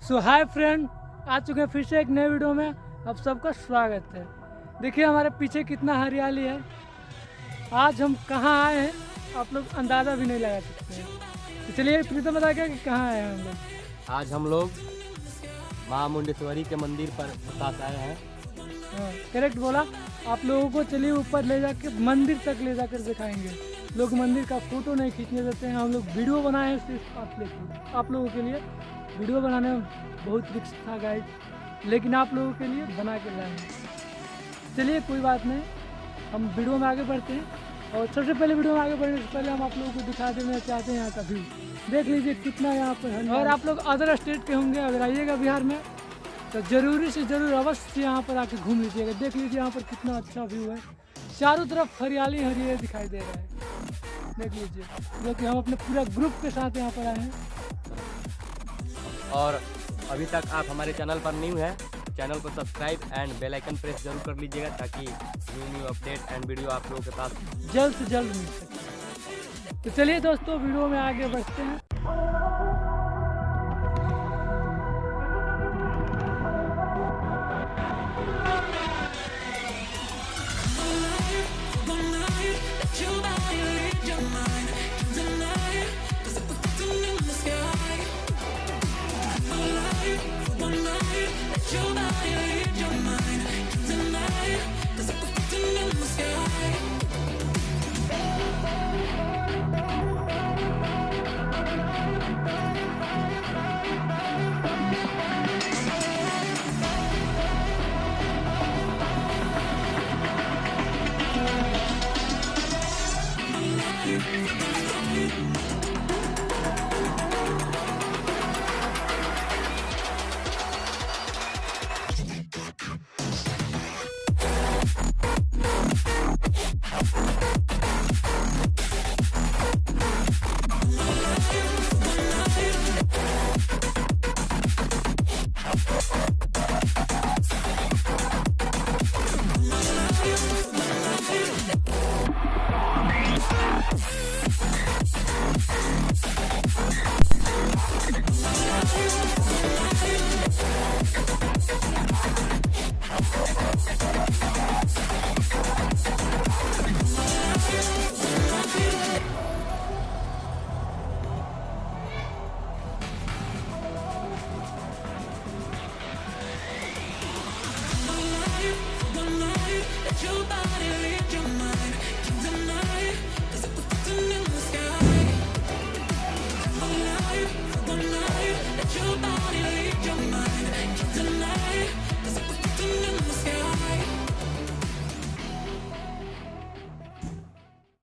सो hi friend, आ चुके हैं फिर से एक नए वीडियो में। आप सबका स्वागत है। देखिए हमारे पीछे कितना हरियाली है। आज हम कहाँ आए हैं आप लोग अंदाज़ा भी नहीं लगा सकते हैं। तो चलिए प्रीतम बता क्या कि कहाँ आए हैं हम लोग। आज हम लोग माँ मुंडेश्वरी के मंदिर पर पास आए हैं। हाँ करेक्ट बोला। आप लोगों को चलिए ऊपर ले जाके मंदिर तक ले जाकर दिखाएंगे। लोग मंदिर का फोटो नहीं खींचने देते हैं, हम लोग वीडियो बनाए हैं सिर्फ आप लोगों के लिए। वीडियो बनाने में बहुत रिस्क था गाइस, लेकिन आप लोगों के लिए बना के लाए हैं। चलिए कोई बात नहीं, हम वीडियो में आगे बढ़ते हैं। और सबसे पहले वीडियो में आगे बढ़ने से पहले हम आप लोगों को दिखा देना चाहते हैं यहाँ का व्यू। देख लीजिए कितना यहाँ पर है। और आप लोग अदर स्टेट के होंगे, अगर आइएगा बिहार में तो ज़रूरी से ज़रूर अवश्य यहाँ पर आके घूम लीजिएगा। देख लीजिए यहाँ पर कितना अच्छा व्यू है। चारों तरफ हरियाली हरियाली दिखाई दे रहा है। देख लीजिए, जो कि हम अपने पूरा ग्रुप के साथ यहाँ पर आए हैं। और अभी तक आप हमारे चैनल पर न्यू हैं, चैनल को subscribe and bell icon press जरूर कर लीजिएगा, ताकि न्यू अपडेट एंड वीडियो आप लोगों के पास जल्द से जल्द मिल सके। तो चलिए दोस्तों वीडियो में आगे बढ़ते हैं। You